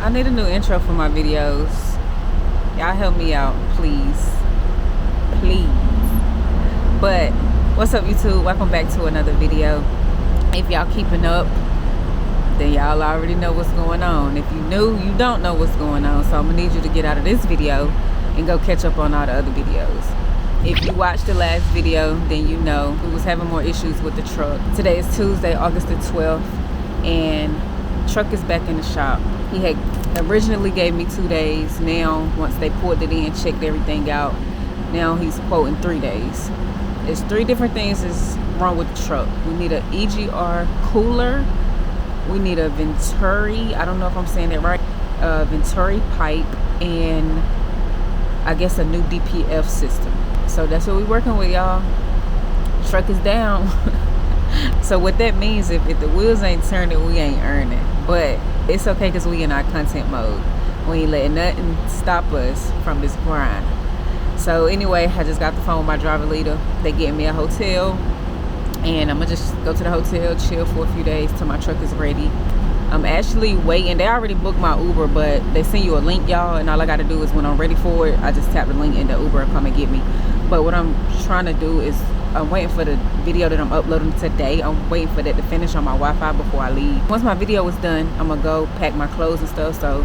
I need a new intro for my videos. Y'all help me out, please. Please. But what's up, YouTube? Welcome back to another video. If y'all keeping up, then y'all already know what's going on. If you new, you don't know what's going on. So I'm gonna need you to get out of this video and go catch up on all the other videos. If you watched the last video, then you know we was having more issues with the truck. Today is Tuesday, August the 12th, and truck is back in the shop. He had originally gave me 2 days. Now, once they pulled it in, checked everything out, now he's quoting 3 days. There's 3 different things that's wrong with the truck. We need an EGR cooler. We need a Venturi, I don't know if I'm saying that right, a Venturi pipe, and I guess a new DPF system. So that's what we're working with, y'all. Truck is down. So what that means, if the wheels ain't turning, we ain't earning. But it's okay because we in our content mode. We ain't letting nothing stop us from this grind. So anyway, I just got the phone with my driver leader. They getting me a hotel, and I'm gonna just go to the hotel, chill for a few days till my truck is ready. I'm actually waiting. They already booked my Uber, but they send you a link, y'all, and all I gotta do is when I'm ready for it, I just tap the link and the Uber will come and get me. But what I'm trying to do is I'm waiting for the video that I'm uploading today. I'm waiting for that to finish on my Wi-Fi before I leave. Once my video is done, I'm gonna go pack my clothes and stuff, so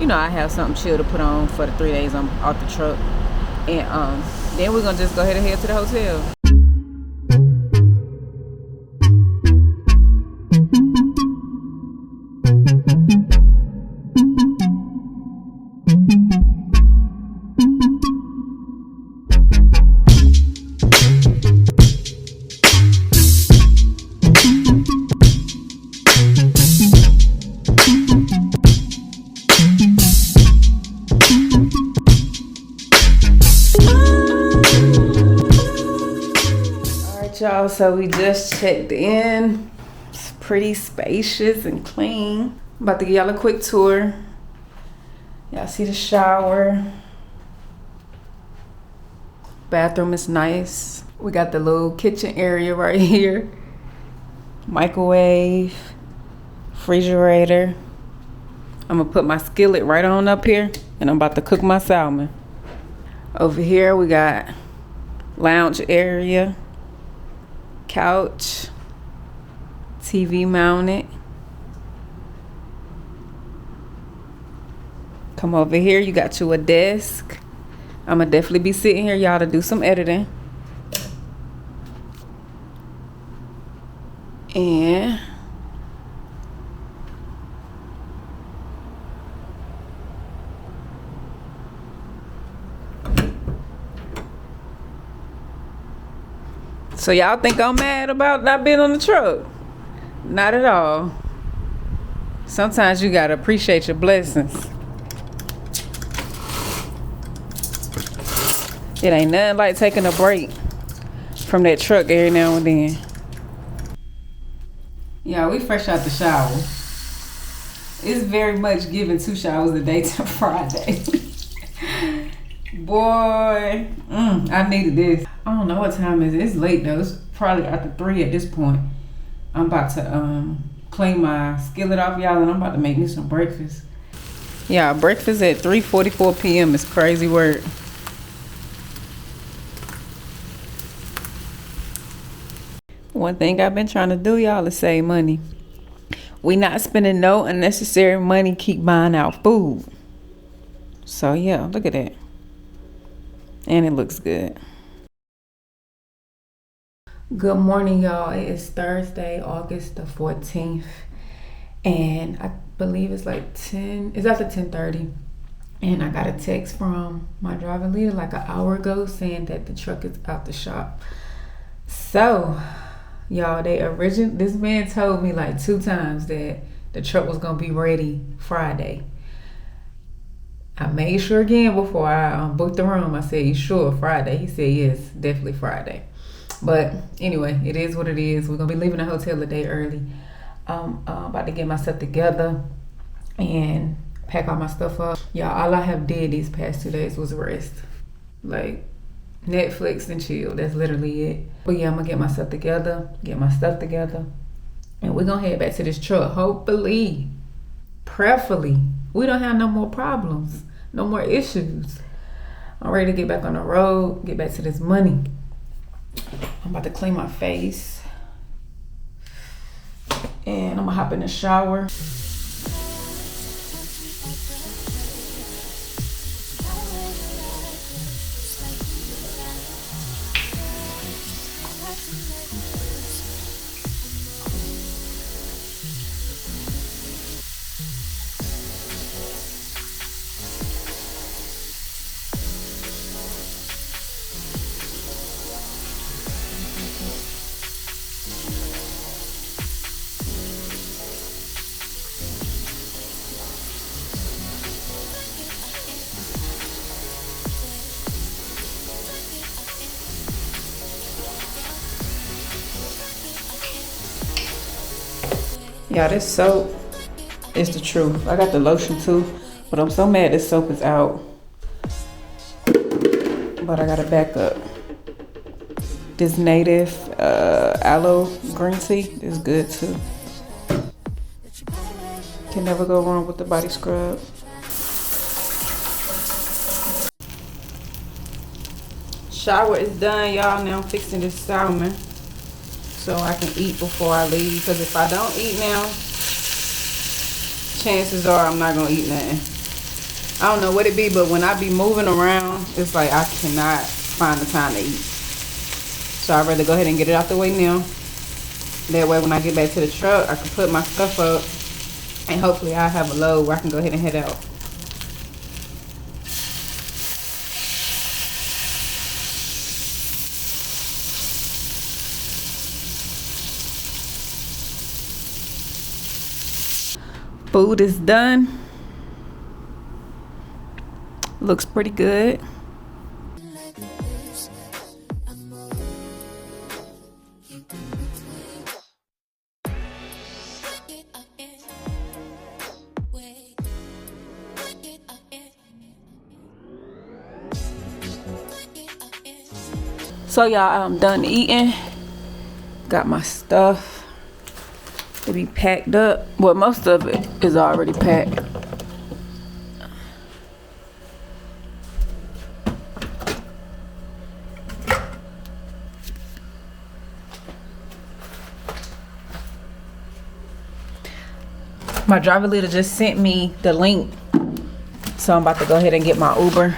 you know I have something chill to put on for the 3 days I'm off the truck. And then we're gonna just go ahead and head to the hotel. Y'all, so we just checked in. It's pretty spacious and clean. About to give y'all a quick tour. Y'all see the shower. Bathroom is nice. We got the little kitchen area right here. Microwave, refrigerator. I'm gonna put my skillet right on up here, and I'm about to cook my salmon. Over here we got lounge area, couch, TV mounted. Come over here, you got you a desk. I'm gonna definitely be sitting here, y'all, to do some editing. And so y'all think I'm mad about not being on the truck? Not at all. Sometimes you gotta appreciate your blessings. It ain't nothing like taking a break from that truck every now and then. Yeah, we fresh out the shower. It's very much giving 2 showers a day till Friday. Boy, I needed this. I don't know what time it is. It's late though. It's probably after 3 at this point. I'm about to clean my skillet off, y'all, and I'm about to make me some breakfast. Yeah, breakfast at 3:44 p.m. is crazy work. One thing I've been trying to do, y'all, is save money. We not spending no unnecessary money, keep buying out food. So yeah, look at that. And it looks good. Good morning, y'all. It is Thursday, August the 14th. And I believe it's like 10, it's after 10:30. And I got a text from my driver leader like an hour ago saying that the truck is out the shop. So, y'all, this man told me like 2 times that the truck was gonna be ready Friday. I made sure again before I booked the room. I said, "You sure Friday?" He said, "Yes, definitely Friday." But anyway, it is what it is. We're gonna be leaving the hotel a day early. I'm about to get myself together and pack all my stuff up. Y'all, all I have did these past 2 days was rest. Like Netflix and chill. That's literally it. But yeah, I'm gonna get myself together, get my stuff together, and we're gonna head back to this truck. Hopefully, prayerfully, We don't have no more problems, no more issues. I'm ready to get back on the road, get back to this money. I'm about to clean my face. And I'm gonna hop in the shower. Yeah, this soap is the truth. I got the lotion too, but I'm so mad this soap is out. But I gotta back up. This native aloe green tea is good too. Can never go wrong with the body scrub. Shower is done, y'all. Now I'm fixing this salmon so I can eat before I leave. Because if I don't eat now, chances are I'm not gonna eat nothing. I don't know what it be, but when I be moving around, it's like I cannot find the time to eat. So I'd rather go ahead and get it out the way now. That way when I get back to the truck, I can put my stuff up and hopefully I have a load where I can go ahead and head out. Food is done. Looks pretty good. So y'all, I'm done eating. Got my stuff to be packed up. Well, most of it is already packed. My driver leader just sent me the link, so I'm about to go ahead and get my Uber.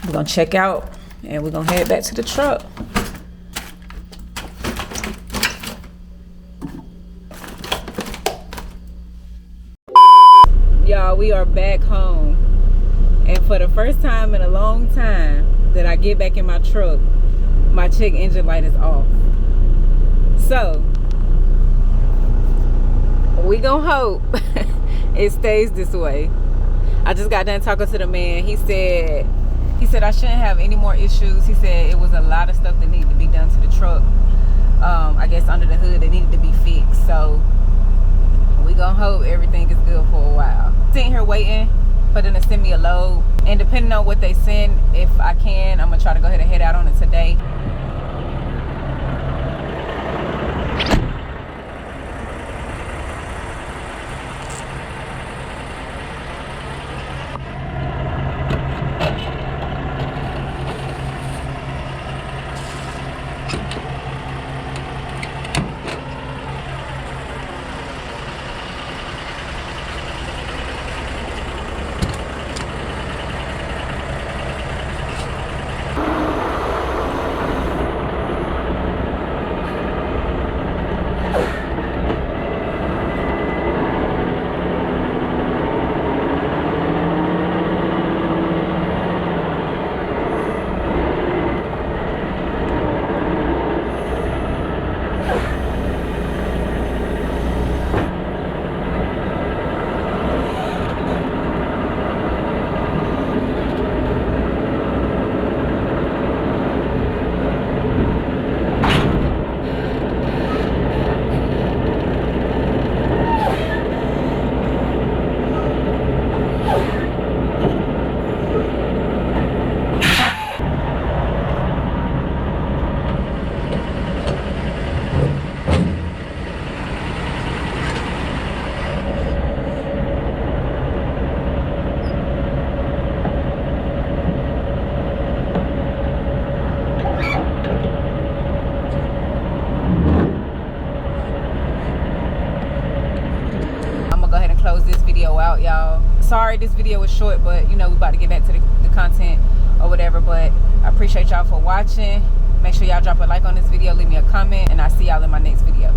We're gonna check out and we're gonna head back to the truck. Y'all, we are back home, and for the first time in a long time that I get back in my truck, my check engine light is off. So we gonna hope it stays this way. I just got done talking to the man. He said I shouldn't have any more issues. He said it was a lot of stuff that needed to be done to the truck. I guess under the hood that needed to be fixed. So we gonna hope everything is good for a while. Sitting here waiting for them to send me a load, and depending on what they send, if I can, I'm gonna try to go ahead and head out on it today. sorry this video was short, but you know, we about to get back to the content or whatever. But I appreciate y'all for watching. Make sure y'all drop a like on this video, leave me a comment, and I'll see y'all in my next video.